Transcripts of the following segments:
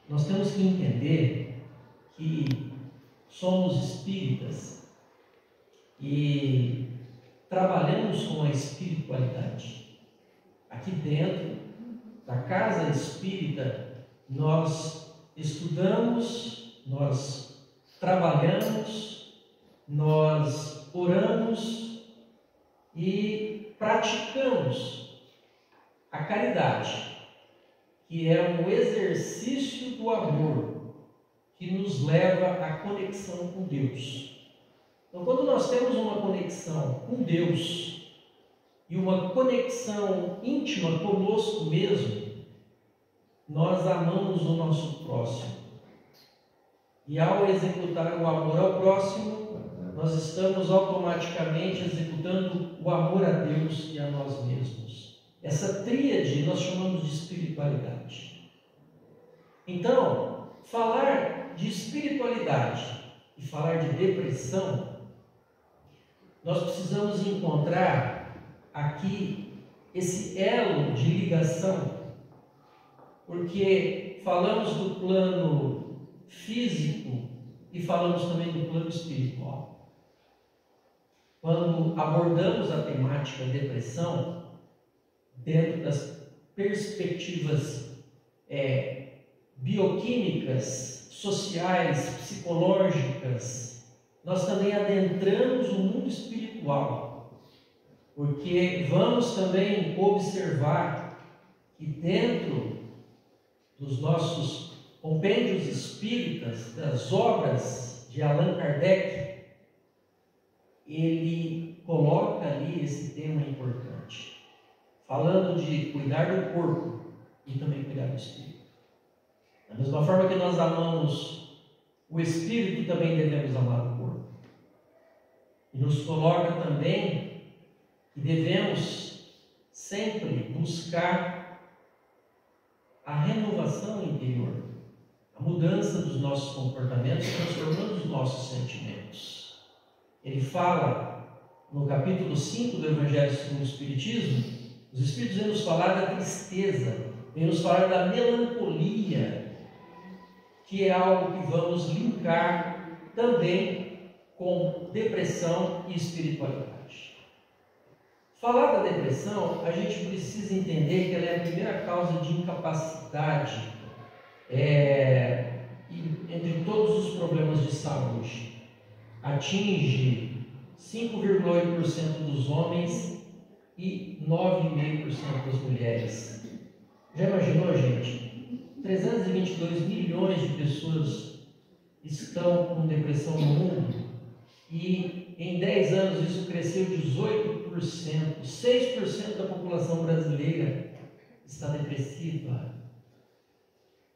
nós temos que entender que somos espíritas e trabalhamos com a espiritualidade. Aqui dentro da casa espírita, nós estudamos, nós trabalhamos, nós oramos e praticamos a caridade, que é um exercício do amor que nos leva à conexão com Deus. Então, quando nós temos uma conexão com Deus e uma conexão íntima conosco mesmo, nós amamos o nosso próximo. E ao executar o amor ao próximo, nós estamos automaticamente executando o amor a Deus e a nós mesmos. Essa tríade nós chamamos de espiritualidade. Então, falar de espiritualidade e falar de depressão, nós precisamos encontrar aqui esse elo de ligação, porque falamos do plano físico e falamos também do plano espiritual. Quando abordamos a temática depressão, dentro das perspectivas bioquímicas, sociais, psicológicas, nós também adentramos o mundo espiritual, porque vamos também observar que dentro dos nossos compêndios espíritas, das obras de Allan Kardec, ele coloca ali esse tema importante, falando de cuidar do corpo e também cuidar do espírito. Da mesma forma que nós amamos o espírito, também devemos amar o corpo. E nos coloca também que devemos sempre buscar a renovação interior, a mudança dos nossos comportamentos, transformando os nossos sentimentos. Ele fala no capítulo 5 do Evangelho segundo o Espiritismo, os Espíritos vêm nos falar da tristeza, vêm nos falar da melancolia, que é algo que vamos linkar também com depressão e espiritualidade. Falar da depressão, a gente precisa entender que ela é a primeira causa de incapacidade entre todos os problemas de saúde. Atinge 5,8% dos homens e 9,5% das mulheres. Já imaginou, gente? 322 milhões de pessoas estão com depressão no mundo e em 10 anos isso cresceu 18%. 6% da população brasileira está depressiva.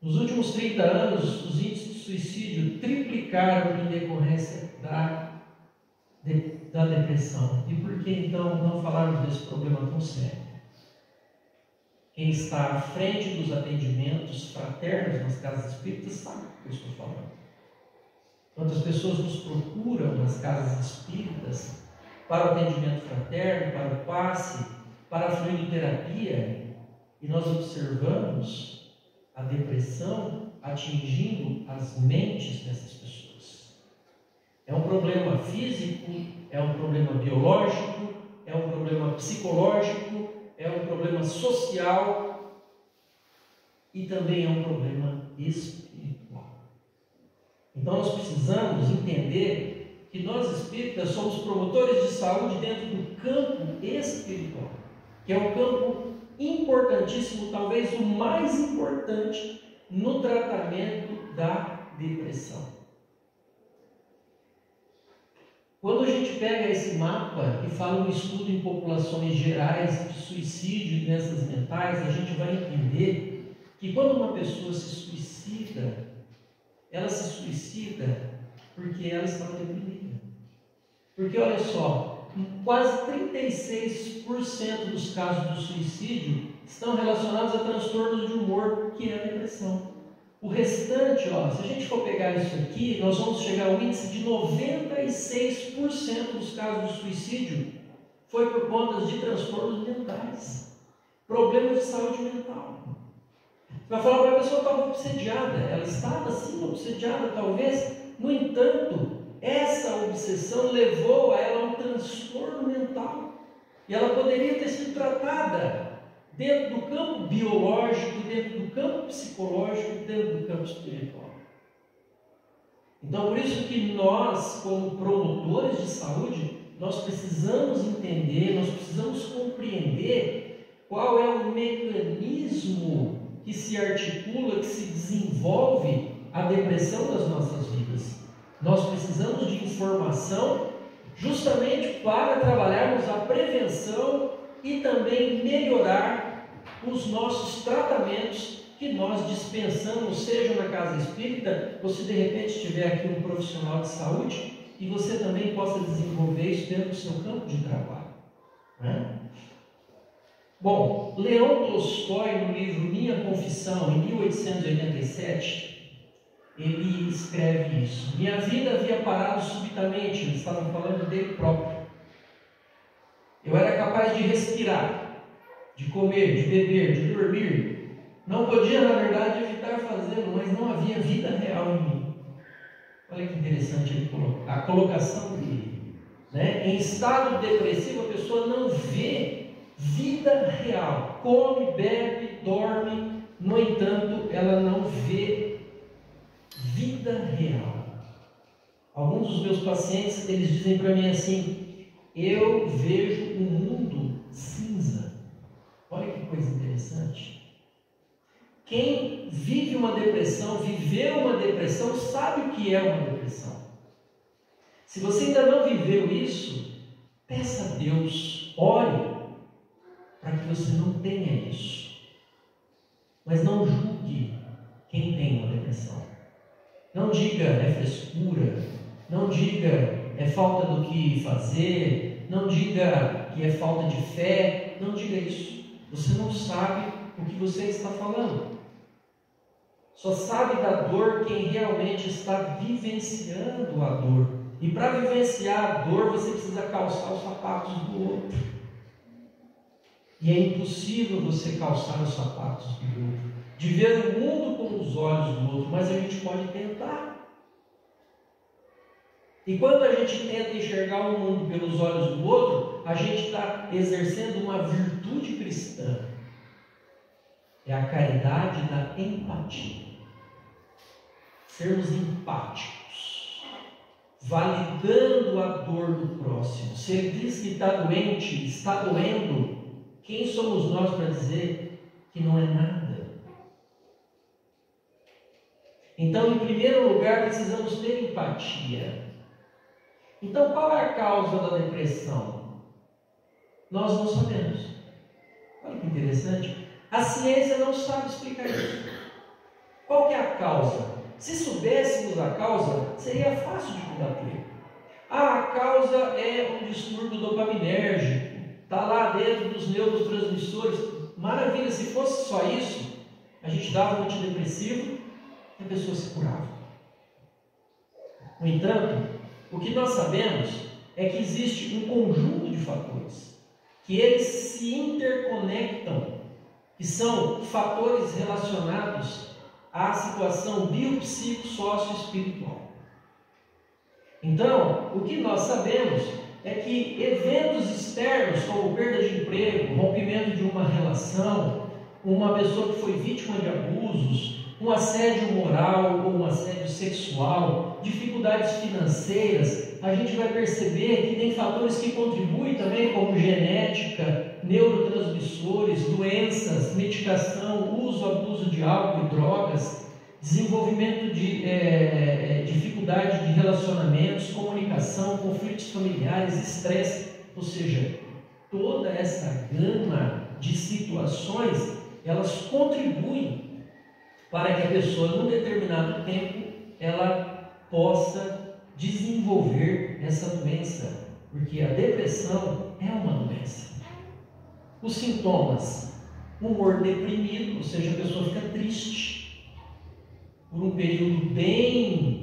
Nos últimos 30 anos, os índices de suicídio triplicaram em decorrência da depressão. E por que então não falarmos desse problema tão sério? Quem está à frente dos atendimentos fraternos nas casas espíritas sabe o que eu estou falando. Quantas pessoas nos procuram nas casas espíritas para o atendimento fraterno, para o passe, para a fluidoterapia, e nós observamos a depressão atingindo as mentes dessas pessoas. É um problema físico, é um problema biológico, é um problema psicológico, é um problema social e também é um problema espiritual. Então nós precisamos entender que nós espíritas somos promotores de saúde dentro do campo espiritual, que é um campo importantíssimo, talvez o mais importante no tratamento da depressão. Quando a gente pega esse mapa e fala um estudo em populações gerais de suicídio e doenças mentais, a gente vai entender que quando uma pessoa se suicida, ela se suicida porque ela está deprimida. Porque olha só, quase 36% dos casos de suicídio estão relacionados a transtornos de humor, que é a depressão. O restante, se a gente for pegar isso aqui, nós vamos chegar ao índice de 96% dos casos de suicídio foi por conta de transtornos mentais, problemas de saúde mental. Você vai falar para a pessoa que estava obsediada. Ela estava sim obsediada, talvez. No entanto, essa obsessão levou a ela a um transtorno mental. E ela poderia ter sido tratada dentro do campo biológico, dentro do campo psicológico, dentro do campo espiritual. Então, por isso que nós, como promotores de saúde, nós precisamos entender, nós precisamos compreender qual é o mecanismo que se articula, que se desenvolve a depressão das nossas vidas. Nós precisamos de informação justamente para trabalharmos a prevenção e também melhorar os nossos tratamentos que nós dispensamos, seja na casa espírita, ou se de repente tiver aqui um profissional de saúde, e você também possa desenvolver isso dentro do seu campo de trabalho. Né? Bom, Leão Tolstói, no livro Minha Confissão, em 1887, ele escreve isso. Minha vida havia parado subitamente, eles estavam falando dele próprio. Eu era capaz de respirar, de comer, de beber, de dormir. Não podia, na verdade, evitar fazê-lo, mas não havia vida real em mim. Olha que interessante ele colocar, a colocação dele. Né? Em estado depressivo, a pessoa não vê vida real. Come, bebe, dorme, no entanto, ela não vê vida real. Alguns dos meus pacientes, eles dizem para mim assim: eu vejo um mundo cinza. Olha que coisa interessante. Quem vive uma depressão, viveu uma depressão, sabe o que é uma depressão. Se você ainda não viveu isso, peça a Deus, ore, para que você não tenha isso. Mas não julgue quem tem uma depressão. Não diga é frescura, não diga é falta do que fazer, não diga que é falta de fé, não diga isso. Você não sabe o que você está falando. Só sabe da dor quem realmente está vivenciando a dor. E para vivenciar a dor, você precisa calçar os sapatos do outro. E é impossível você calçar os sapatos do outro, de ver o mundo com os olhos do outro, mas a gente pode tentar. E quando a gente tenta enxergar o mundo pelos olhos do outro, a gente está exercendo uma virtude cristã. É a caridade da empatia. Sermos empáticos, validando a dor do próximo. Se ele diz que está doente, está doendo, quem somos nós para dizer que não é nada? Então, em primeiro lugar, precisamos ter empatia. Então, qual é a causa da depressão? Nós não sabemos. Olha que interessante. A ciência não sabe explicar isso. Qual que é a causa? Se soubéssemos a causa, seria fácil de combater. A causa é um distúrbio dopaminérgico. Está lá dentro dos neurotransmissores. Maravilha, se fosse só isso, a gente dava um antidepressivo e a pessoa se curava. No entanto, o que nós sabemos é que existe um conjunto de fatores, que eles se interconectam, que são fatores relacionados à situação biopsico-sócio-espiritual. Então, o que nós sabemos é que eventos externos, como perda de emprego, rompimento de uma relação, uma pessoa que foi vítima de abusos, um assédio moral ou um assédio sexual, dificuldades financeiras, a gente vai perceber que tem fatores que contribuem também, como genética, neurotransmissores, doenças, medicação, uso, abuso de álcool e drogas, desenvolvimento de dificuldade de relacionamentos, comunicação, conflitos familiares, estresse, ou seja, toda essa gama de situações, elas contribuem para que a pessoa, num determinado tempo, ela possa desenvolver essa doença, porque a depressão é uma doença. Os sintomas: humor deprimido, ou seja, a pessoa fica triste por um período bem...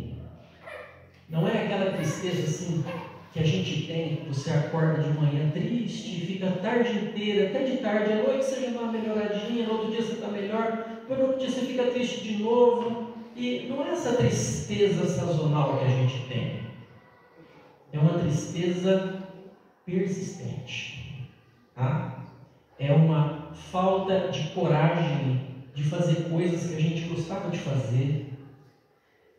Não é aquela tristeza assim que a gente tem, você acorda de manhã triste, fica a tarde inteira, até de tarde, à noite você já dá uma melhoradinha, no outro dia você está melhor. depois no outro dia você fica triste de novo. E não é essa tristeza sazonal que a gente tem. É uma tristeza persistente. Tá? É uma falta de coragem de fazer coisas que a gente gostava de fazer.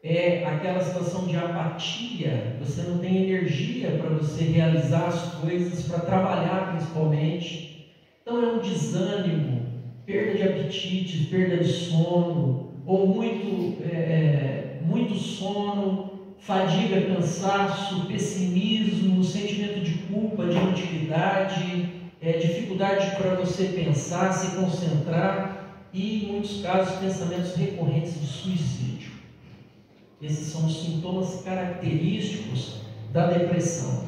É aquela situação de apatia, você não tem energia para você realizar as coisas, para trabalhar principalmente. Então é um desânimo, perda de apetite, perda de sono, ou muito sono, fadiga, cansaço, pessimismo, sentimento de culpa, de inutilidade, dificuldade para você pensar, se concentrar e, em muitos casos, pensamentos recorrentes de suicídio. Esses são os sintomas característicos da depressão.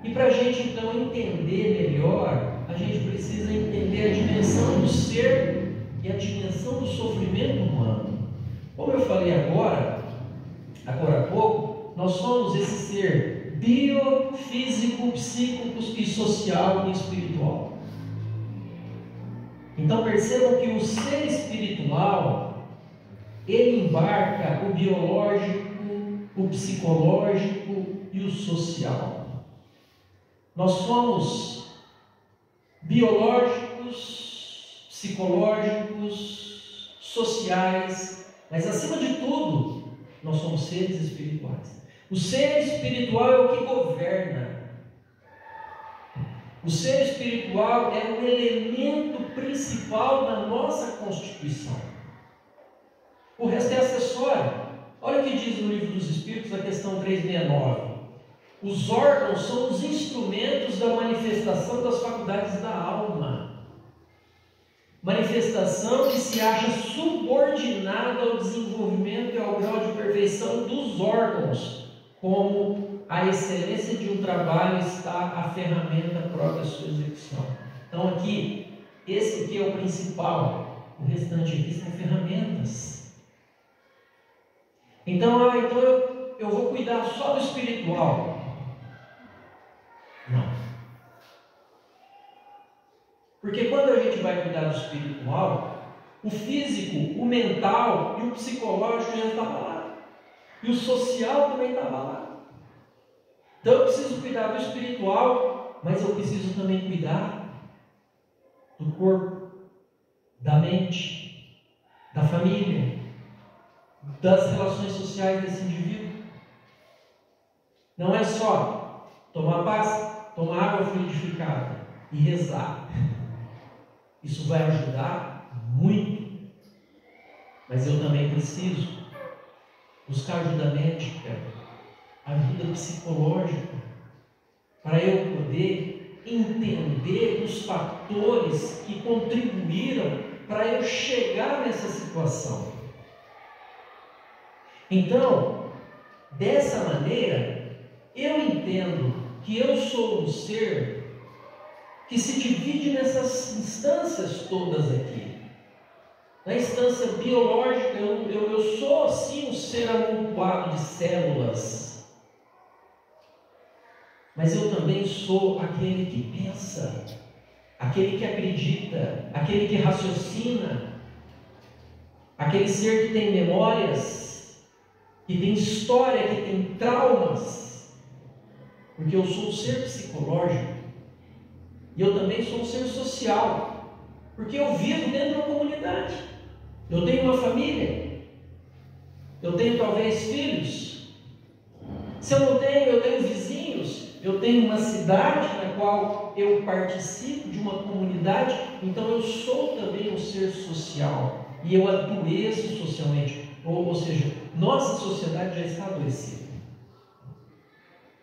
E para a gente então entender melhor, a gente precisa entender a dimensão do ser e a dimensão do sofrimento humano. Como eu falei agora há pouco, nós somos esse ser biofísico, psíquico e social e espiritual. Então percebam que o ser espiritual, ele embarca o biológico, o psicológico e o social. Nós somos biológicos, psicológicos, sociais, mas acima de tudo, nós somos seres espirituais. O ser espiritual é o que governa. O ser espiritual é o elemento principal da nossa constituição. O resto é acessório. Olha o que diz no Livro dos Espíritos, a questão 369. Os órgãos são os instrumentos da manifestação das faculdades da alma. Manifestação que se acha subordinada ao desenvolvimento e ao grau de perfeição dos órgãos, como a excelência de um trabalho está a ferramenta própria da sua execução. Então aqui, esse aqui é o principal. O restante aqui são ferramentas. Então eu vou cuidar só do espiritual. Não. Porque quando a gente vai cuidar do espiritual, o físico, o mental e o psicológico já estava lá. E o social também estava lá. Então eu preciso cuidar do espiritual, mas eu preciso também cuidar do corpo, da mente, da família, das relações sociais desse indivíduo. Não é só tomar paz, tomar água fluidificada e rezar. Isso vai ajudar muito. Mas eu também preciso buscar ajuda médica, ajuda psicológica, para eu poder entender os fatores que contribuíram para eu chegar nessa situação. Então, dessa maneira, eu entendo que eu sou um ser que se divide nessas instâncias todas aqui. Na instância biológica, eu sou sim um ser amontoado de células, mas eu também sou aquele que pensa, aquele que acredita, aquele que raciocina, aquele ser que tem memórias, que tem história, que tem traumas, porque eu sou um ser psicológico. E eu também sou um ser social, porque eu vivo dentro de uma comunidade. Eu tenho uma família. Eu tenho talvez filhos. Se eu não tenho, eu tenho vizinhos. Eu tenho uma cidade na qual eu participo de uma comunidade. Então eu sou também um ser social. E eu adoeço socialmente. Ou seja, nossa sociedade já está adoecida.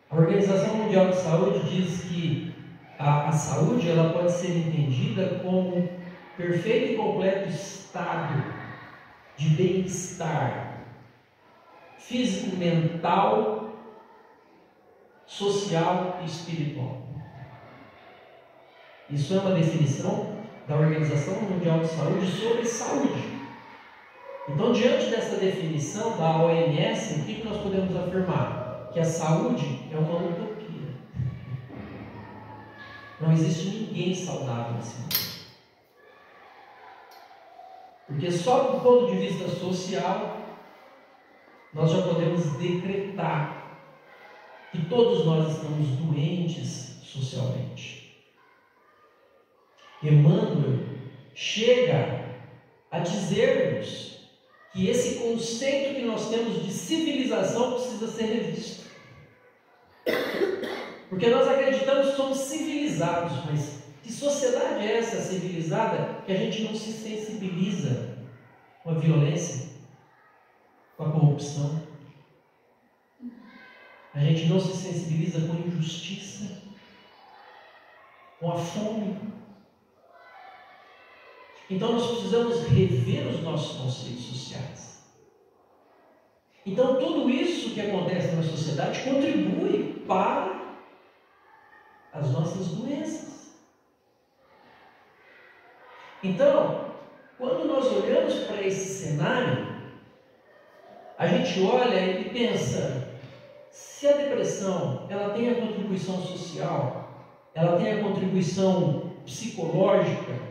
A Organização Mundial de Saúde diz que a saúde ela pode ser entendida como perfeito e completo estado de bem-estar físico, mental, social e espiritual. Isso é uma definição da Organização Mundial de Saúde sobre saúde. Então, diante dessa definição da OMS, o que nós podemos afirmar? Que a saúde é uma utopia. Não existe ninguém saudável nesse mundo. Porque só do ponto de vista social, nós já podemos decretar que todos nós estamos doentes socialmente. Emmanuel chega a dizer-nos que esse conceito que nós temos de civilização precisa ser revisto. Porque nós acreditamos que somos civilizados, mas que sociedade é essa civilizada que a gente não se sensibiliza com a violência, com a corrupção? A gente não se sensibiliza com a injustiça, com a fome. Então nós precisamos rever os nossos conceitos sociais. Então tudo isso que acontece na sociedade contribui para as nossas doenças. Então, quando nós olhamos para esse cenário, a gente olha e pensa, se a depressão ela tem a contribuição social, ela tem a contribuição psicológica,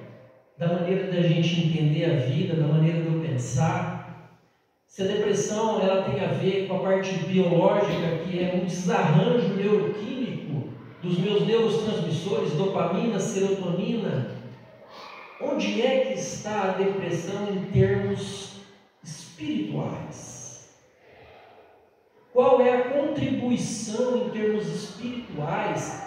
da maneira da gente entender a vida, da maneira de eu pensar, se a depressão ela tem a ver com a parte biológica, que é um desarranjo neuroquímico dos meus neurotransmissores, dopamina, serotonina, onde é que está a depressão em termos espirituais? Qual é a contribuição em termos espirituais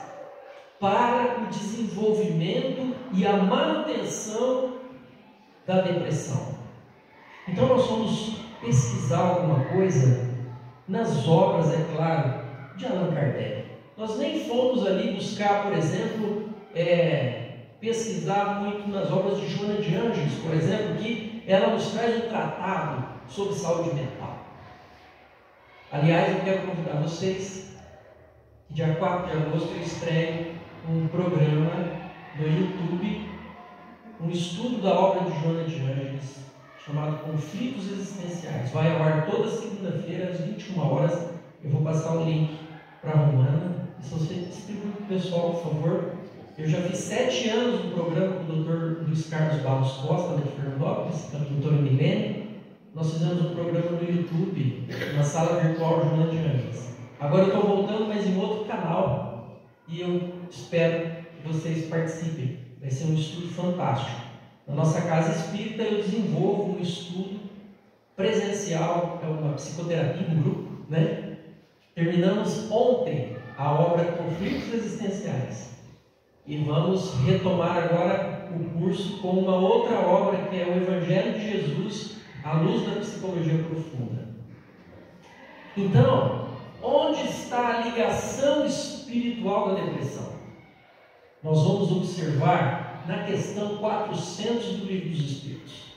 para o desenvolvimento e a manutenção da depressão? Então nós vamos pesquisar alguma coisa nas obras, é claro, de Allan Kardec. Nós nem fomos ali buscar, por exemplo, pesquisar muito nas obras de Joana de Ângeles, por exemplo, que ela nos traz um tratado sobre saúde mental. Aliás, eu quero convidar vocês que dia 4 de agosto eu estreio um programa no YouTube, um estudo da obra de Joana de Ângeles, chamado Conflitos Existenciais. Vai ao ar toda segunda-feira às 21 horas. Eu vou passar o link para a Romana. E se você distribui para o pessoal, por favor. Eu já fiz 7 anos no programa com o Dr. Luiz Carlos Barros Costa, de Fernandópolis, com a doutora Milene. Nós fizemos um programa no YouTube, na sala virtual Joana de Ângeles. Agora eu estou voltando, mas em outro canal. E eu espero que vocês participem. Vai ser um estudo fantástico. Na nossa casa espírita eu desenvolvo um estudo presencial, é uma psicoterapia em grupo, né? Terminamos ontem a obra Conflitos Existenciais. E vamos retomar agora o curso com uma outra obra que é o Evangelho de Jesus à luz da psicologia profunda. Então, onde está a ligação espiritual da depressão? Nós vamos observar na questão 400 do Livro dos Espíritos,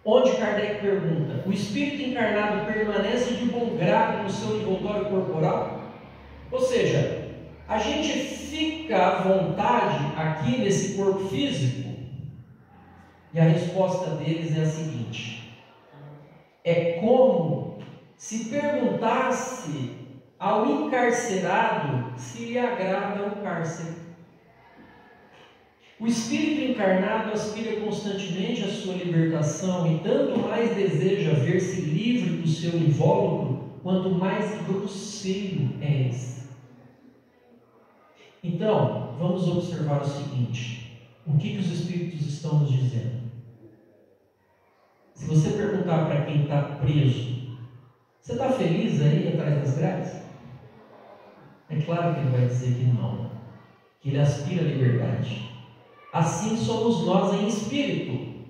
onde Kardec pergunta: o espírito encarnado permanece de bom grado no seu envoltório corporal? Ou seja, a gente fica à vontade aqui nesse corpo físico? E a resposta deles é a seguinte: é como se perguntasse ao encarcerado se lhe agrada o cárcere. O espírito encarnado aspira constantemente à sua libertação e tanto mais deseja ver-se livre do seu invólucro, quanto mais grosseiro é esse. Então, vamos observar o seguinte: o que os espíritos estão nos dizendo? Se você perguntar para quem está preso, você está feliz aí atrás das grades? É claro que ele vai dizer que não, que ele aspira à liberdade. Assim somos nós em espírito.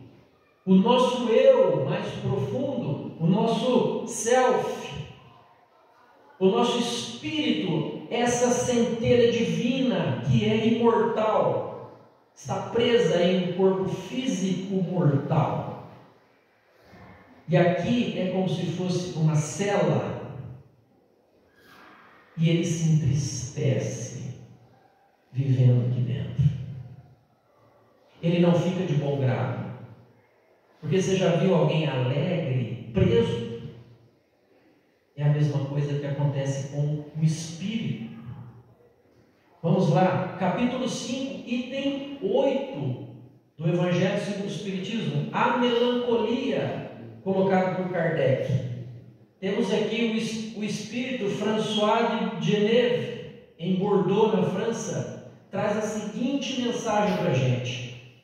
O nosso eu mais profundo, o nosso self, o nosso espírito, essa centelha divina que é imortal, está presa em um corpo físico mortal. E aqui é como se fosse uma cela, e ele se entristece vivendo aqui dentro. Ele não fica de bom grado. Porque você já viu alguém alegre, preso? É a mesma coisa que acontece com o espírito. Vamos lá, capítulo 5, item 8 do Evangelho segundo o Espiritismo, a melancolia, colocado por Kardec. Temos aqui o espírito François de Geneve, em Bordeaux, na França, traz a seguinte mensagem para a gente: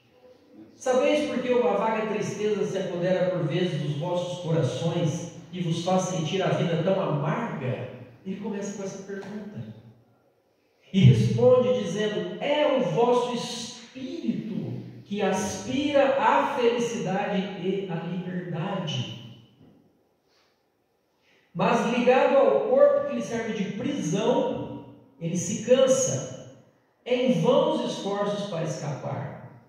sabeis por que uma vaga tristeza se apodera por vezes dos vossos corações e vos faz sentir a vida tão amarga? Ele começa com essa pergunta e responde dizendo: é o vosso espírito que aspira à felicidade e à liberdade, mas ligado ao corpo que lhe serve de prisão, ele se cansa, em vãos esforços para escapar,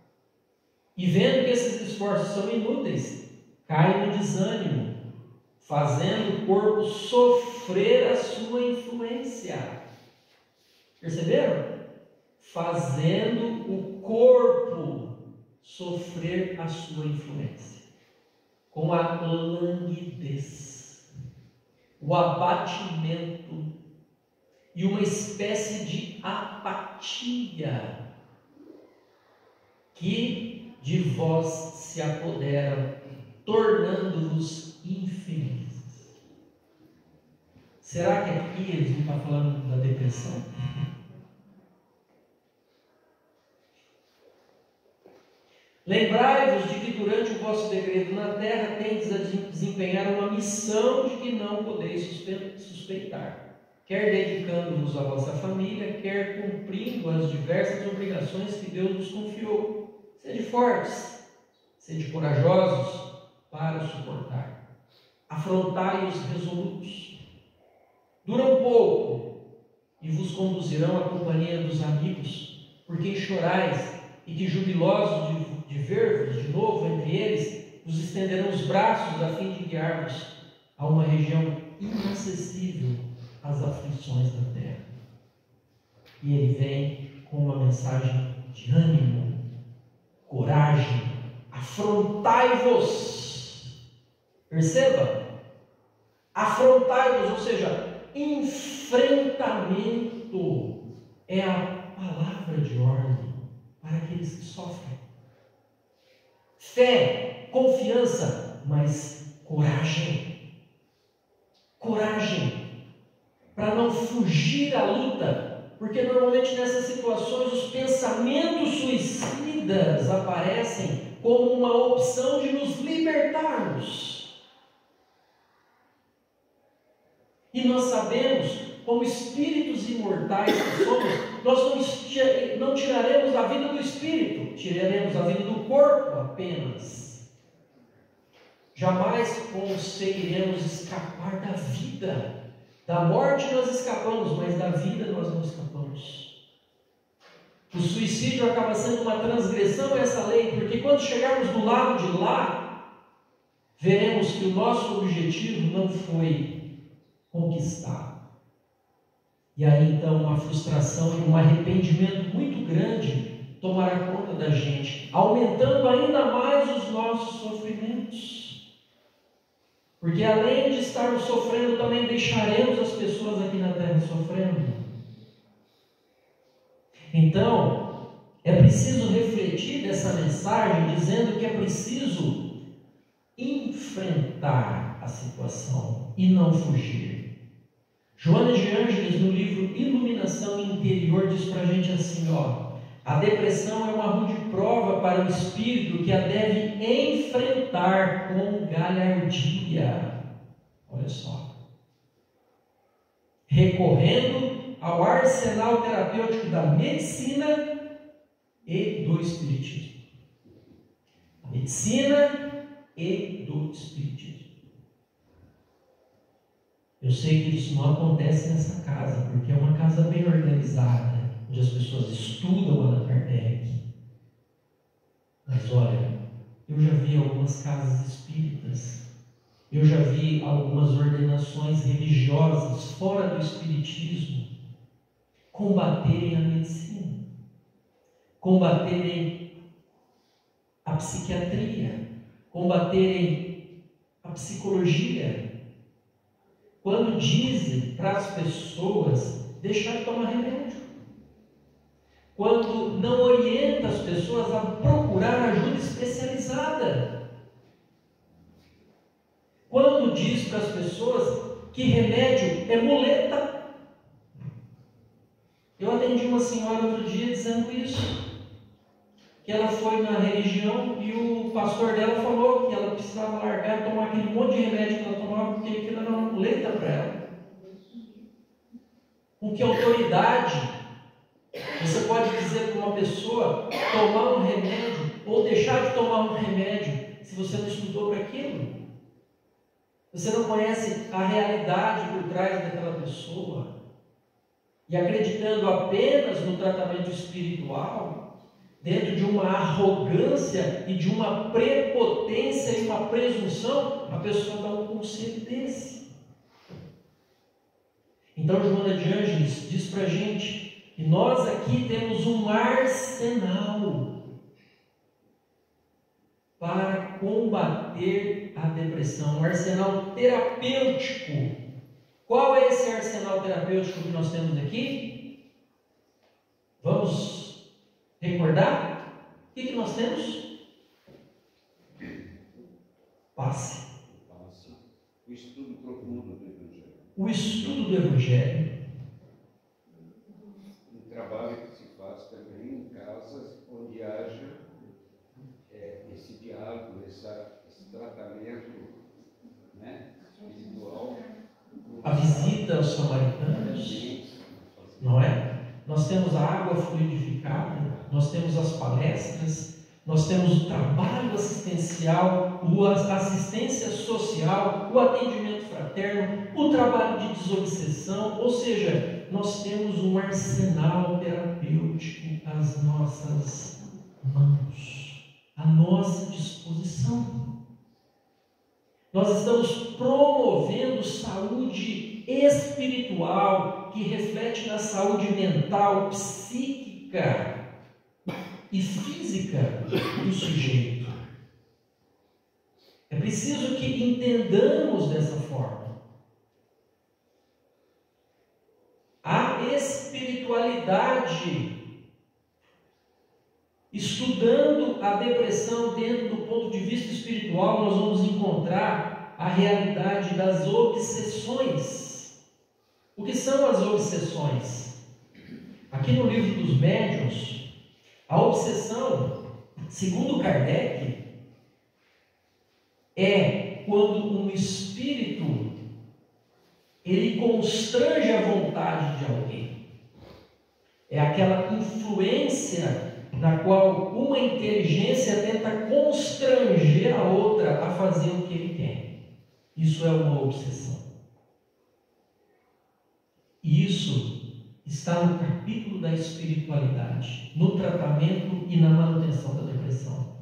e vendo que esses esforços são inúteis, cai no desânimo, fazendo o corpo sofrer a sua influência. Perceberam? Fazendo o corpo sofrer a sua influência, com a languidez, o abatimento e uma espécie de apatia que de vós se apoderam, tornando-vos infelizes. Será que aqui eles não estão falando da depressão? Lembrai-vos de que durante o vosso degredo na terra tendes a desempenhar uma missão de que não podeis suspeitar, quer dedicando-vos à vossa família, quer cumprindo as diversas obrigações que Deus vos confiou. Sede fortes, sede corajosos para suportar. Afrontai os resolutos. Duram pouco e vos conduzirão à companhia dos amigos, por quem chorais, e que jubilosos de ver-vos de novo entre eles, vos estenderão os braços a fim de guiar-vos a uma região inacessível às aflições da terra. E ele vem com uma mensagem de ânimo, coragem: afrontai-vos. Perceba? Afrontai-vos, ou seja, enfrentamento é a palavra de ordem para aqueles que sofrem. Fé, confiança, mas coragem. Coragem para não fugir à luta, porque normalmente nessas situações os pensamentos suicidas aparecem como uma opção de nos libertarmos. E nós sabemos, como espíritos imortais que somos, nós não tiraremos a vida do espírito, tiraremos a vida do corpo apenas. Jamais conseguiremos escapar da vida. Da morte nós escapamos, mas da vida nós não escapamos. O suicídio acaba sendo uma transgressão a essa lei, porque quando chegarmos do lado de lá, veremos que o nosso objetivo não foi conquistado. E aí então uma frustração e um arrependimento muito grande tomará conta da gente, aumentando ainda mais os nossos sofrimentos. Porque além de estarmos sofrendo, também deixaremos as pessoas aqui na terra sofrendo. Então, é preciso refletir dessa mensagem, dizendo que é preciso enfrentar a situação e não fugir. Joana de Ângeles, no livro Iluminação Interior, diz para a gente assim, a depressão é uma rude prova para o espírito que a deve enfrentar com galhardia. Olha só. Recorrendo ao arsenal terapêutico da medicina e do espiritismo. A medicina e do espiritismo. Eu sei que isso não acontece nessa casa, porque é uma casa bem organizada, onde as pessoas estudam Allan Kardec. Mas olha, eu já vi algumas casas espíritas, eu já vi algumas ordenações religiosas fora do espiritismo combaterem a medicina, combaterem a psiquiatria, combaterem a psicologia, quando dizem para as pessoas deixar de tomar remédio. quando não orienta as pessoas a procurar ajuda especializada. Quando diz para as pessoas que remédio é muleta. Eu atendi uma senhora outro dia dizendo isso. Que ela foi na religião e o pastor dela falou que ela precisava largar, tomar aquele monte de remédio que ela tomava, porque aquilo era uma muleta para ela. Com que autoridade você pode dizer para uma pessoa tomar um remédio ou deixar de tomar um remédio se você não estudou para aquilo? Você não conhece a realidade por trás daquela pessoa. E acreditando apenas no tratamento espiritual, dentro de uma arrogância e de uma prepotência e uma presunção, a pessoa dá um conselho desse. Então Joana de Ângeles diz para a gente que nós aqui temos um arsenal para combater a depressão, um arsenal terapêutico. Qual é esse arsenal terapêutico que nós temos aqui? Vamos recordar? O que nós temos? Passe. O estudo profundo do Evangelho. O estudo do Evangelho. Um trabalho que se faz também em casas onde haja esse diálogo, esse tratamento, né, espiritual. A visita aos samaritanos, não é? Nós temos a água fluidificada, nós temos as palestras, nós temos o trabalho assistencial, a assistência social, o atendimento fraterno, o trabalho de desobsessão, ou seja, nós temos um arsenal terapêutico às nossas mãos, à nossa disposição. Nós estamos promovendo saúde espiritual que reflete na saúde mental, psíquica e física do sujeito. É preciso que entendamos dessa forma. A espiritualidade, estudando a depressão dentro do ponto de vista espiritual, nós vamos encontrar a realidade das obsessões. O que são as obsessões? Aqui no livro dos médiuns, a obsessão, segundo Kardec, é quando um espírito ele constrange a vontade de alguém. É aquela influência na qual uma inteligência tenta constranger a outra a fazer o que ele quer. Isso é uma obsessão. E isso está no capítulo da espiritualidade, no tratamento e na manutenção da depressão.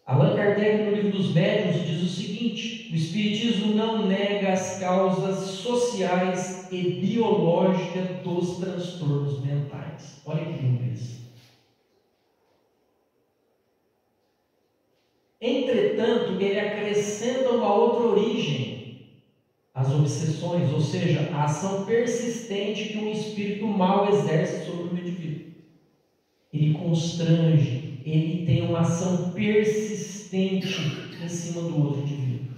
Allan Kardec, no livro dos médiuns, diz o seguinte: o Espiritismo não nega as causas sociais e biológicas dos transtornos mentais. Olha que lindo isso. Entretanto, ele acrescenta uma outra origem, as obsessões, ou seja, a ação persistente que um espírito mau exerce sobre o indivíduo. Ele constrange, ele tem uma ação persistente em cima do outro indivíduo.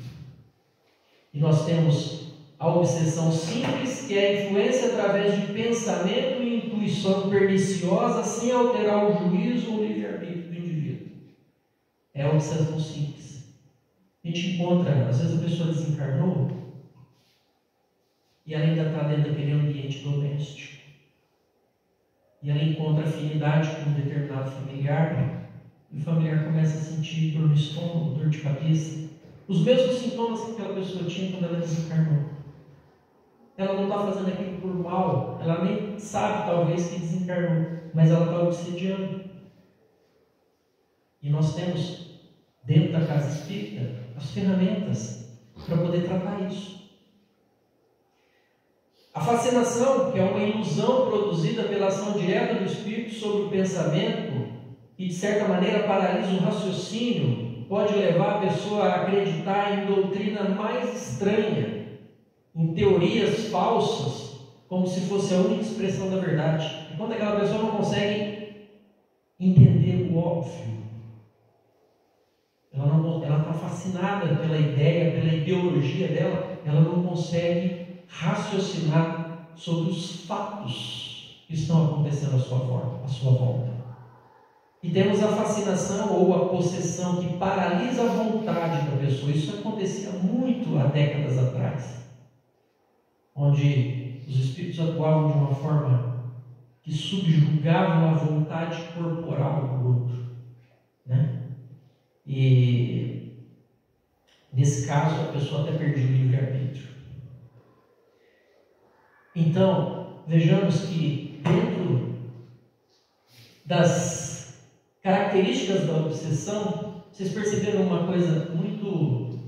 E nós temos a obsessão simples, que é a influência através de pensamento e intuição perniciosa, sem alterar o juízo ou o livre-arbítrio do indivíduo. É a obsessão simples. A gente encontra, às vezes a pessoa desencarnou e ela ainda está dentro daquele ambiente doméstico. E ela encontra afinidade com um determinado familiar, e o familiar começa a sentir dor no estômago, dor de cabeça, os mesmos sintomas que aquela pessoa tinha quando ela desencarnou. Ela não está fazendo aquilo por mal, ela nem sabe talvez que desencarnou, mas ela está obsediando. E nós temos dentro da casa espírita as ferramentas para poder tratar isso. A fascinação, que é uma ilusão produzida pela ação direta do espírito sobre o pensamento e de certa maneira paralisa o raciocínio, pode levar a pessoa a acreditar em doutrina mais estranha, em teorias falsas, como se fosse a única expressão da verdade. Enquanto aquela pessoa não consegue entender o óbvio, ela está fascinada pela ideia, pela ideologia dela, ela não consegue raciocinar sobre os fatos que estão acontecendo à sua volta. E temos a fascinação ou a possessão que paralisa a vontade da pessoa. Isso acontecia muito há décadas atrás, onde os espíritos atuavam de uma forma que subjugavam a vontade corporal do outro, né? E nesse caso a pessoa até perdia o livre-arbítrio. Então, vejamos que dentro das características da obsessão, vocês perceberam uma coisa muito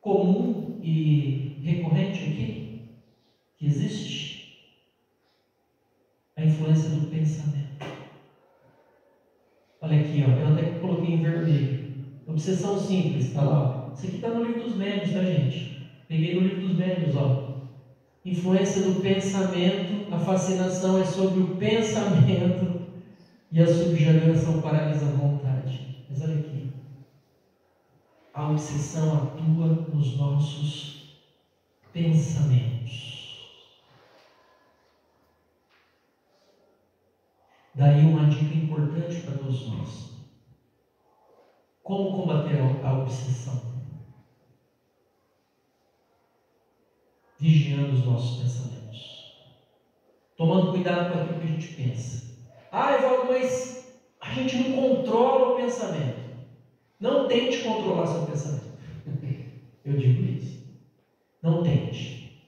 comum e recorrente aqui, que existe? A influência do pensamento. Olha aqui, ó, eu até coloquei em vermelho. Obsessão simples, está lá. Ó. Isso aqui está no livro dos médiuns, tá, gente? Peguei no livro dos médiuns, ó. Influência do pensamento, a fascinação é sobre o pensamento e a subjugação paralisa a vontade. Mas olha aqui, a obsessão atua nos nossos pensamentos. Daí uma dica importante para todos nós. Como combater a obsessão? Vigiando os nossos pensamentos, tomando cuidado com aquilo que a gente pensa. Evaldo, mas a gente não controla o pensamento. Não tente controlar seu pensamento. Eu digo isso. Não tente.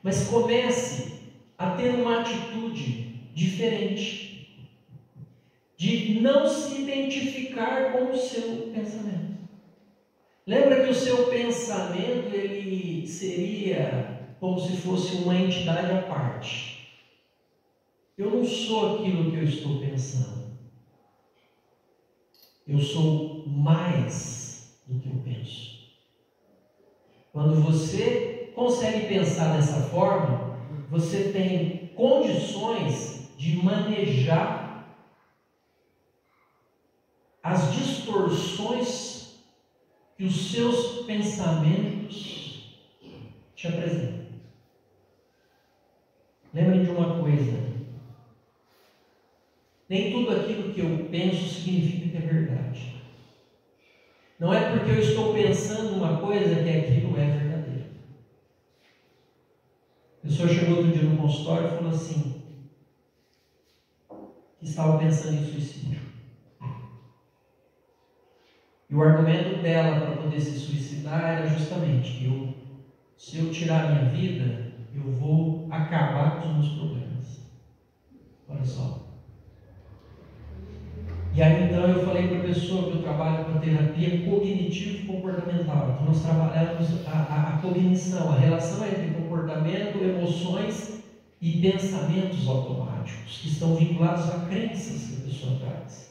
Mas comece a ter uma atitude diferente, de não se identificar com o seu pensamento. Lembra que o seu pensamento ele seria como se fosse uma entidade à parte. Eu não sou aquilo que eu estou pensando. Eu sou mais do que eu penso. Quando você consegue pensar dessa forma, você tem condições de manejar as distorções que os seus pensamentos te apresentam. Lembrem de uma coisa: nem tudo aquilo que eu penso significa que é verdade. Não é porque eu estou pensando uma coisa que aquilo é verdadeiro. A pessoa chegou outro dia no consultório e falou assim, que estava pensando em suicídio. E o argumento dela para poder se suicidar era justamente que se eu tirar a minha vida, eu vou acabar com os meus problemas. Olha só. E aí então eu falei para a pessoa que eu trabalho com a terapia cognitivo-comportamental. Então nós trabalhamos a cognição, a relação entre comportamento, emoções e pensamentos automáticos, que estão vinculados a crenças que a pessoa traz.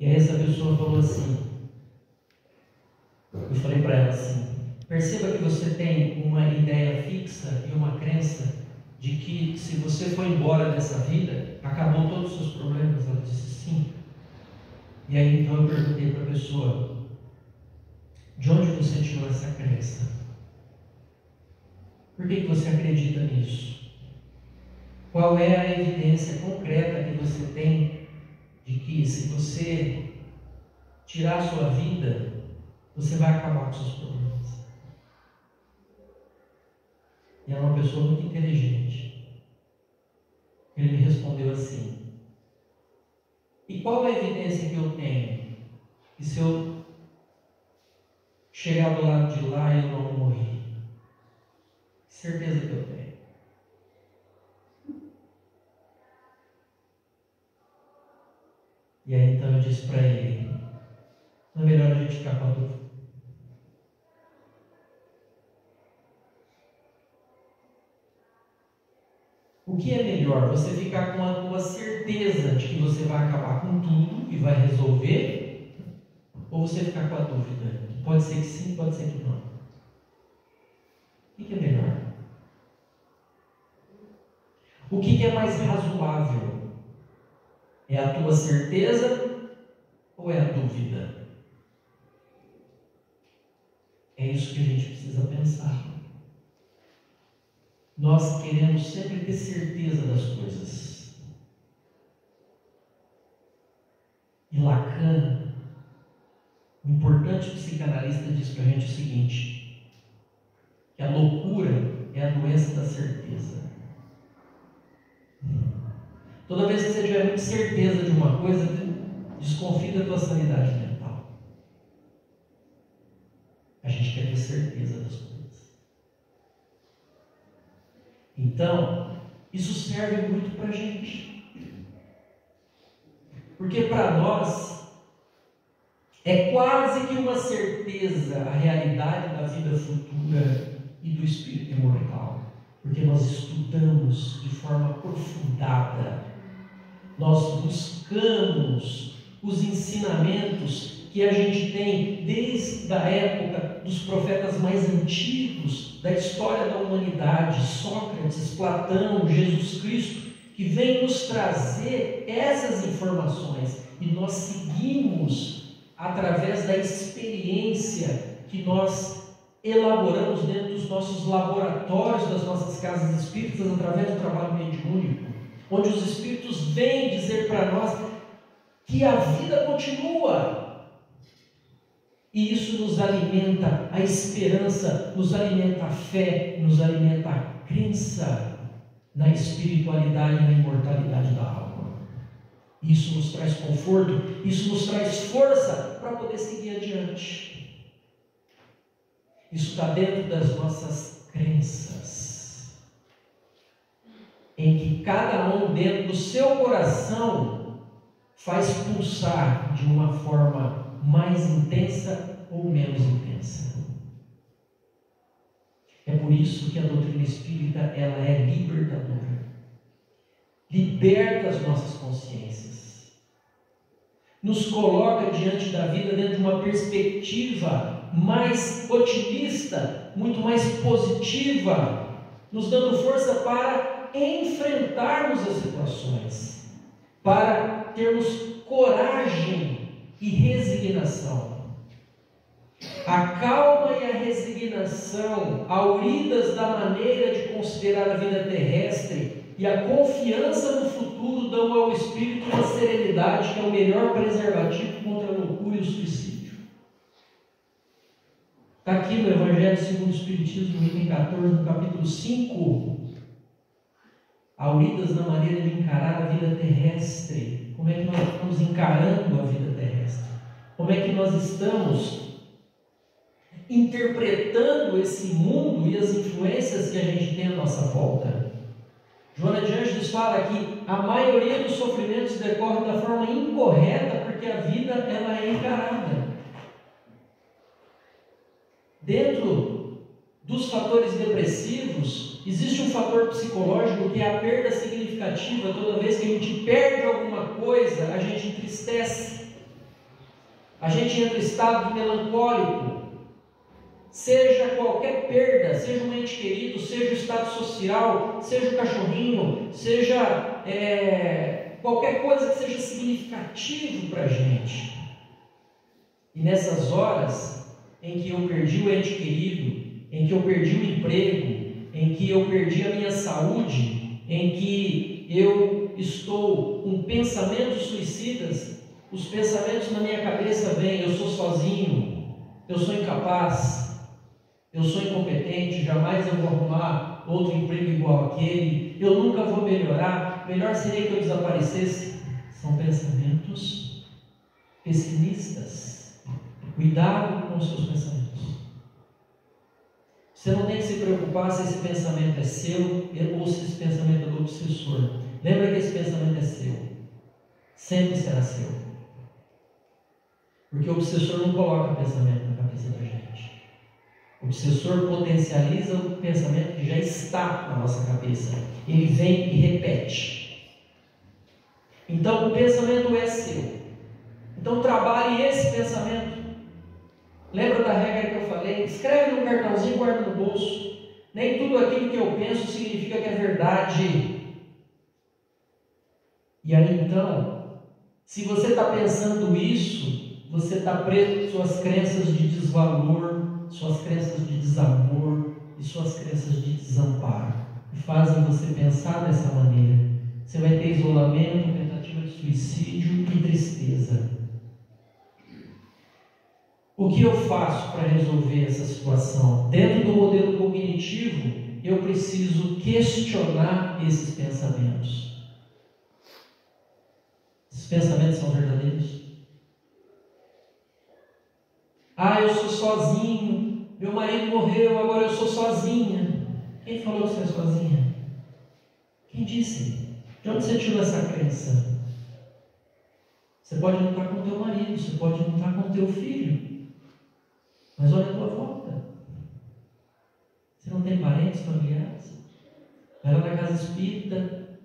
E aí essa pessoa falou assim, eu falei para ela assim, perceba que você tem uma ideia fixa e uma crença de que se você for embora dessa vida, acabou todos os seus problemas. Ela disse sim. E aí então eu perguntei para a pessoa, de onde você tirou essa crença? Por que você acredita nisso? Qual é a evidência concreta que você tem de que se você tirar a sua vida, você vai acabar com seus problemas? E ela é uma pessoa muito inteligente. Ele me respondeu assim, e qual a evidência que eu tenho que se eu chegar do lado de lá eu não morri? Certeza que eu tenho. E aí então eu disse para ele, não é melhor a gente ficar com a dúvida? O que é melhor? Você ficar com a tua certeza de que você vai acabar com tudo e vai resolver? Ou você ficar com a dúvida? Pode ser que sim, pode ser que não. O que é melhor? O que é mais razoável? É a tua certeza ou é a dúvida? É isso que a gente precisa pensar. Nós queremos sempre ter certeza das coisas. E Lacan, o importante psicanalista, diz para a gente o seguinte: que a loucura é a doença da certeza. Toda vez que você tiver muita certeza de uma coisa, desconfie da tua sanidade mental. A gente quer ter certeza das coisas. Então, isso serve muito para a gente. Porque para nós é quase que uma certeza a realidade da vida futura e do espírito imortal. Porque nós estudamos de forma aprofundada. Nós buscamos os ensinamentos que a gente tem desde a época dos profetas mais antigos da história da humanidade, Sócrates, Platão, Jesus Cristo, que vem nos trazer essas informações, e nós seguimos através da experiência que nós elaboramos dentro dos nossos laboratórios, das nossas casas espíritas, através do trabalho mediúnico, onde os espíritos vêm dizer para nós que a vida continua. E isso nos alimenta a esperança, nos alimenta a fé, nos alimenta a crença na espiritualidade e na imortalidade da alma. Isso nos traz conforto, isso nos traz força para poder seguir adiante. Isso está dentro das nossas crenças, em que cada um dentro do seu coração faz pulsar de uma forma mais intensa ou menos intensa. É por isso que a doutrina espírita ela é libertadora. Liberta as nossas consciências. Nos coloca diante da vida dentro de uma perspectiva mais otimista, muito mais positiva, nos dando força para enfrentarmos as situações, para termos coragem e resignação. A calma e a resignação, auridas da maneira de considerar a vida terrestre, e a confiança no futuro dão ao espírito uma serenidade que é o melhor preservativo contra a loucura e o suicídio. Está aqui no Evangelho segundo o Espiritismo, no item 14, no capítulo 5. Auridas na maneira de encarar a vida terrestre. Como é que nós estamos encarando a vida terrestre? Como é que nós estamos interpretando esse mundo e as influências que a gente tem à nossa volta? Joana de Ângeles fala que a maioria dos sofrimentos decorre da forma incorreta, porque a vida ela é encarada. Dentro dos fatores depressivos, existe um fator psicológico que é a perda significativa. Toda vez que a gente perde alguma coisa, a gente entristece, a gente entra em estado melancólico. Seja qualquer perda, seja um ente querido, seja o estado social, seja o cachorrinho, seja qualquer coisa que seja significativo para a gente. E nessas horas em que eu perdi o ente querido, em que eu perdi o emprego, em que eu perdi a minha saúde, em que eu estou com pensamentos suicidas, os pensamentos na minha cabeça vêm: eu sou sozinho, eu sou incapaz, eu sou incompetente, jamais eu vou arrumar outro emprego igual àquele, eu nunca vou melhorar, melhor seria que eu desaparecesse. São pensamentos pessimistas. Cuidado com os seus pensamentos. Você não tem que se preocupar se esse pensamento é seu ou se esse pensamento é do obsessor. Lembra que esse pensamento é seu. Sempre será seu. Porque o obsessor não coloca pensamento na cabeça da gente. O obsessor potencializa o pensamento que já está na nossa cabeça. Ele vem e repete. Então o pensamento é seu. Então trabalhe esse pensamento. Lembra da regra que eu falei? Escreve no cartãozinho e guarda no bolso. Nem tudo aquilo que eu penso significa que é verdade. E aí então, se você está pensando isso, você está preso às suas crenças de desvalor, suas crenças de desamor e suas crenças de desamparo, que fazem você pensar dessa maneira. Você vai ter isolamento, tentativa de suicídio e tristeza. O que eu faço para resolver essa situação? Dentro do modelo cognitivo, eu preciso questionar esses pensamentos. Esses pensamentos são verdadeiros? Eu sou sozinho, meu marido morreu, agora eu sou sozinha. Quem falou que você é sozinha? Quem disse? De onde você tirou essa crença? Você pode lutar com o teu marido, você pode lutar com o teu filho, mas olha a tua volta. Você não tem parentes, familiares? Vai lá na casa espírita,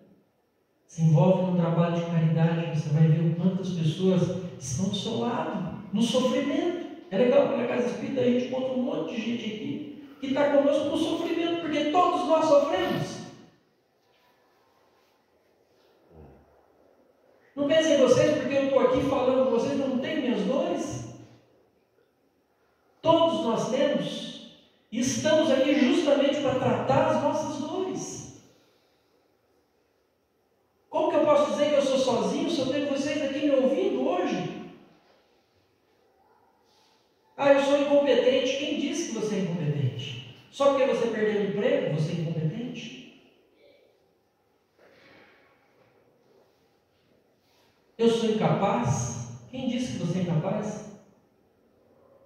se envolve no trabalho de caridade, você vai ver o quanto as pessoas estão do seu lado, no sofrimento. É legal que na casa espírita a gente encontra um monte de gente aqui que está conosco no sofrimento, porque todos nós sofremos. Não pensem em vocês, porque eu estou aqui falando com vocês, não tem minhas dores. Todos nós temos. E estamos aqui justamente para tratar as nossas dores. Como que eu posso dizer que eu sou sozinho se eu tenho vocês aqui me ouvindo hoje? Eu sou incompetente. Quem disse que você é incompetente? Só porque você perdeu o emprego, você é incompetente? Eu sou incapaz? Quem disse que você é incapaz?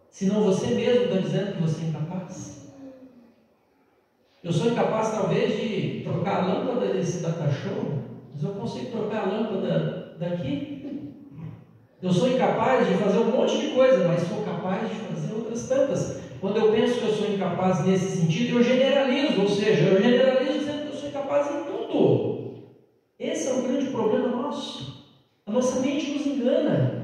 Senão você mesmo está dizendo que você é incapaz. Eu sou incapaz talvez de trocar a lâmpada desse data show, mas eu consigo trocar a lâmpada daqui. Eu sou incapaz de fazer um monte de coisa, mas sou capaz de fazer outras tantas. Quando eu penso que eu sou incapaz nesse sentido, eu generalizo, ou seja, eu generalizo dizendo que eu sou incapaz em tudo. Esse é o grande problema nosso. A nossa mente nos engana.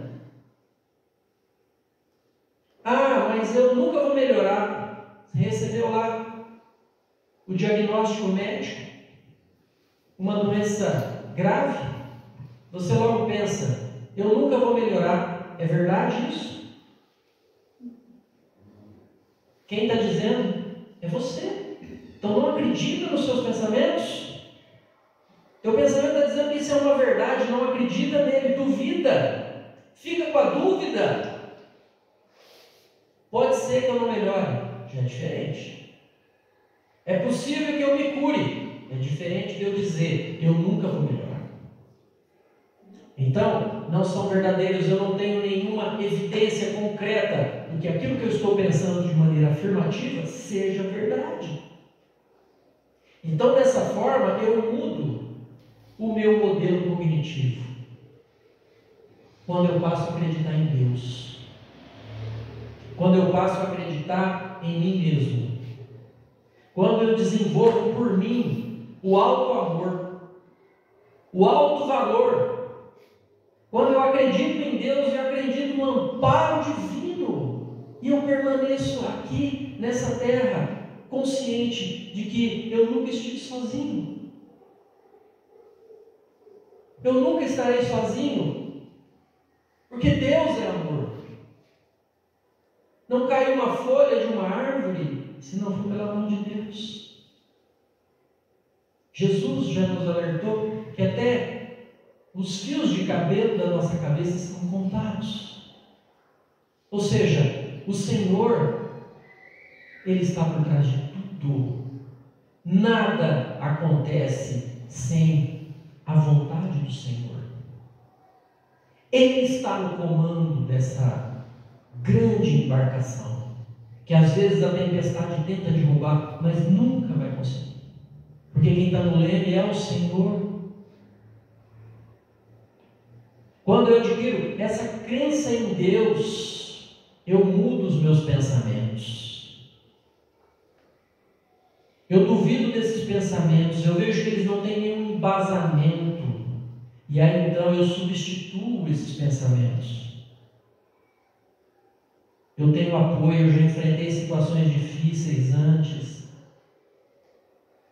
Mas eu nunca vou melhorar. Você recebeu lá o diagnóstico médico, uma doença grave, você logo pensa, eu nunca vou melhorar. É verdade isso? Quem está dizendo é você. Então não acredita nos seus pensamentos. Teu pensamento está dizendo que isso é uma verdade, não acredita nele, duvida, fica com a dúvida. Pode ser que eu não melhore, já é diferente. É possível que eu me cure, é diferente de eu dizer, eu nunca vou melhorar. Então, não são verdadeiros, eu não tenho nenhuma evidência concreta de que aquilo que eu estou pensando de maneira afirmativa seja verdade. Então, dessa forma, eu mudo o meu modelo cognitivo quando eu passo a acreditar em Deus, quando eu passo a acreditar em mim mesmo, quando eu desenvolvo por mim o alto amor, o alto valor, quando eu acredito em Deus e acredito no amparo divino, e eu permaneço aqui nessa terra consciente de que eu nunca estive sozinho. Eu nunca estarei sozinho, porque Deus é amor. Não caiu uma folha de uma árvore se não for pela mão de Deus. Jesus já nos alertou que até os fios de cabelo da nossa cabeça estão contados. Ou seja, o Senhor, Ele está por trás de tudo. Nada acontece sem a vontade do Senhor. Ele está no comando dessa grande embarcação, que às vezes a tempestade tenta derrubar, mas nunca vai conseguir, porque quem está no leme é o Senhor. Quando eu adquiro essa crença em Deus, eu mudo os meus pensamentos. Eu duvido desses pensamentos, eu vejo que eles não têm nenhum embasamento, e aí então eu substituo esses pensamentos. Eu tenho apoio, eu já enfrentei situações difíceis antes.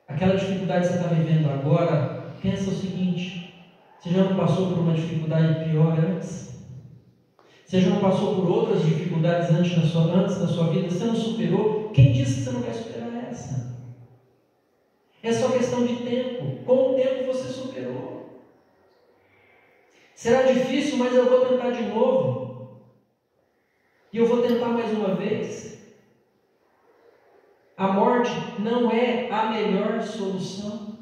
Aquela dificuldade que você está vivendo agora, pensa o seguinte: Você já não passou por uma dificuldade pior antes? Você já não passou por outras dificuldades antes na sua vida? Você não superou? Quem disse que você não vai superar essa? É só questão de tempo. Com o tempo você superou. Será difícil, mas eu vou tentar de novo. E eu vou tentar mais uma vez. A morte não é a melhor solução.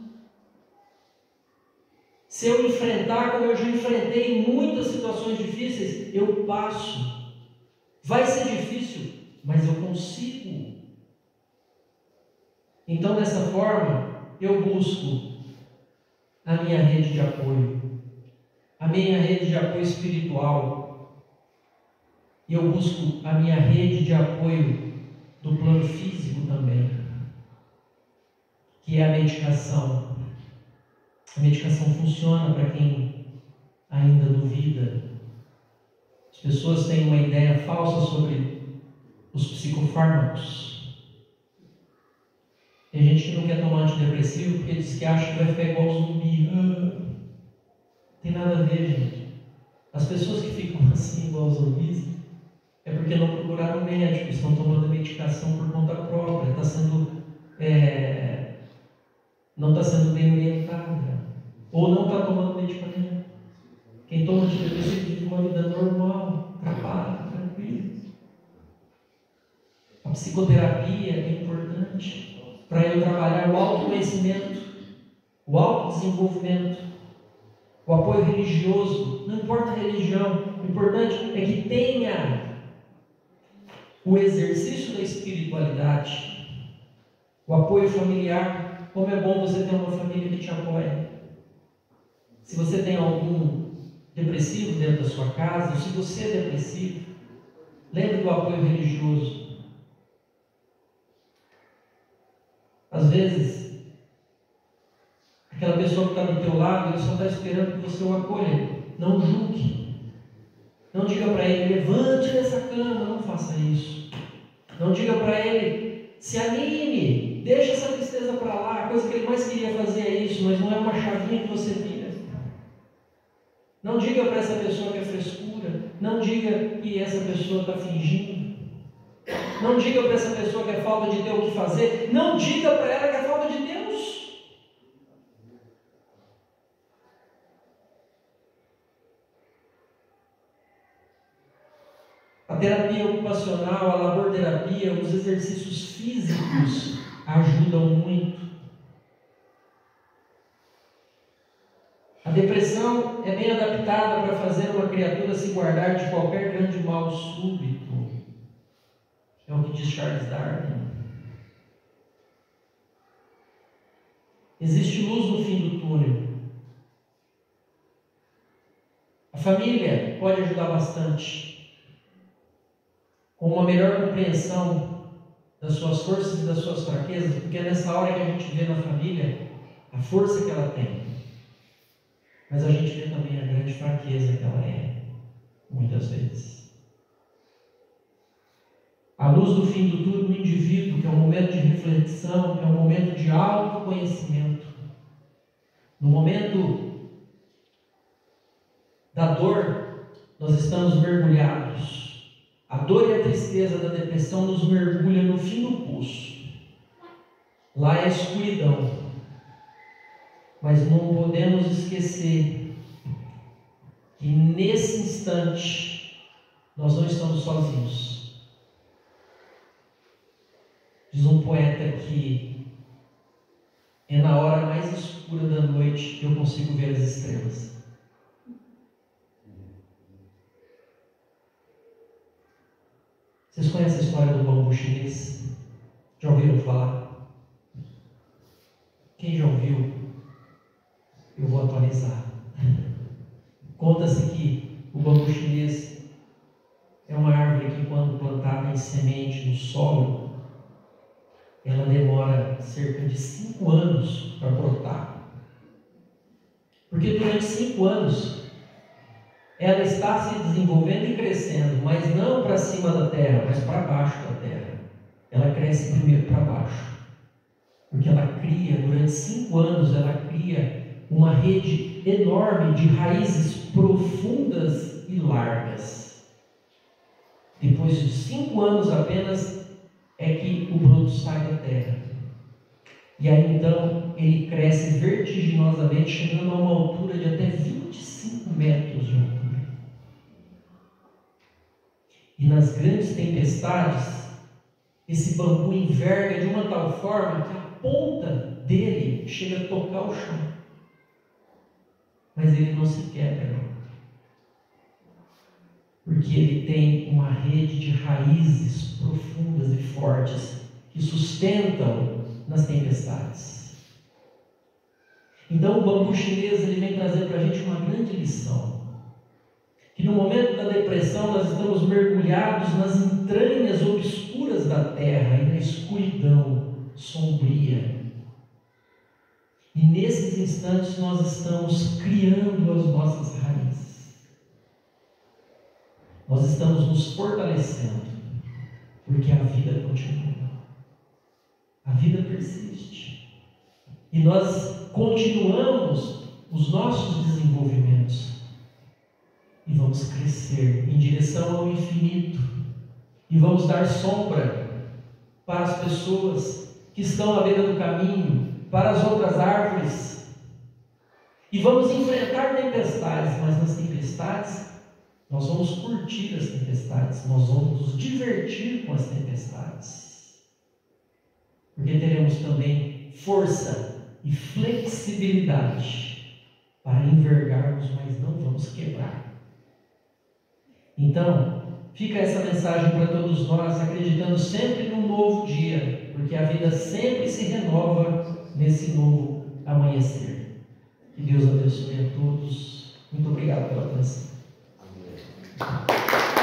Se eu enfrentar, como eu já enfrentei em muitas situações difíceis, eu passo. Vai ser difícil, mas eu consigo. Então, dessa forma, eu busco a minha rede de apoio, a minha rede de apoio espiritual, e eu busco a minha rede de apoio do plano físico também, que é a medicação. A medicação funciona para quem ainda duvida. As pessoas têm uma ideia falsa sobre os psicofármacos. Tem gente que não quer tomar antidepressivo porque diz que acha que vai ficar igual zumbi. Não tem nada a ver, gente. As pessoas que ficam assim igual zumbis é porque não procuraram médico, estão tomando medicação por conta própria, não está sendo bem orientada, ou não está tomando medicamento. Quem toma antidepressivo vive uma vida normal, trabalha, tranquilo. A psicoterapia é importante para eu trabalhar o autoconhecimento, o autodesenvolvimento, o apoio religioso. Não importa a religião, o importante é que tenha o exercício da espiritualidade, o apoio familiar. Como é bom você ter uma família que te apoia. Se você tem algum depressivo dentro da sua casa, ou se você é depressivo, lembre do apoio religioso. Às vezes, aquela pessoa que está do teu lado, ele só está esperando que você o acolha. Não julgue. Não diga para ele, levante dessa cama, não faça isso. Não diga para ele, se anime, deixa essa tristeza para lá. A coisa que ele mais queria fazer é isso, mas não é uma chavinha que você vira. Não diga para essa pessoa que é frescura. Não diga que essa pessoa está fingindo. Não diga para essa pessoa que é falta de ter o que fazer. Não diga para ela que é falta de Deus. A terapia ocupacional, a laborterapia, os exercícios físicos ajudam muito. A depressão é bem adaptada para fazer uma criatura se guardar de qualquer grande mal súbito. É o que diz Charles Darwin. Existe luz no fim do túnel. A família pode ajudar bastante, com uma melhor compreensão das suas forças e das suas fraquezas, porque é nessa hora que a gente vê na família a força que ela tem, mas a gente vê também a grande fraqueza que ela é, muitas vezes. A luz do fim do túnel do indivíduo, que é um momento de reflexão, que é um momento de autoconhecimento. No momento da dor, nós estamos mergulhados. A dor e a tristeza da depressão nos mergulha no fim do poço. Lá é a escuridão. Mas não podemos esquecer que nesse instante nós não estamos sozinhos. Diz um poeta que é na hora mais escura da noite que eu consigo ver as estrelas. Vocês conhecem a história do bambu chinês? Já ouviram falar? Quem já ouviu, eu vou atualizar. Conta-se que o bambu chinês é uma árvore que, quando plantada em semente no solo, ela demora cerca de 5 anos para brotar. Porque durante 5 anos ela está se desenvolvendo e crescendo, mas não para cima da terra, mas para baixo da terra. Ela cresce primeiro para baixo, porque ela cria, durante 5 anos, ela cria uma rede enorme de raízes profundas e largas. Depois de 5 anos apenas é que o broto sai da terra. E aí então ele cresce vertiginosamente, chegando a uma altura de até 25 metros de altura. E nas grandes tempestades, esse bambu enverga de uma tal forma que a ponta dele chega a tocar o chão. Mas ele não se quebra, porque ele tem uma rede de raízes profundas e fortes que sustentam nas tempestades. Então o bambu chinês ele vem trazer para a gente uma grande lição. Que no momento da depressão nós estamos mergulhados nas entranhas obscuras da terra e na escuridão sombria. E nesses instantes nós estamos criando as nossas raízes. Nós estamos nos fortalecendo, porque a vida continua. A vida persiste. E nós continuamos os nossos desenvolvimentos. E vamos crescer em direção ao infinito. E vamos dar sombra para as pessoas que estão à beira do caminho, para as outras árvores. E vamos enfrentar tempestades, mas nas tempestades, nós vamos curtir as tempestades, nós vamos nos divertir com as tempestades. Porque teremos também força e flexibilidade para envergarmos, mas não vamos quebrar. Então, fica essa mensagem para todos nós, acreditando sempre num novo dia, porque a vida sempre se renova nesse novo amanhecer. Que Deus abençoe a todos. Muito obrigado pela atenção. Amém.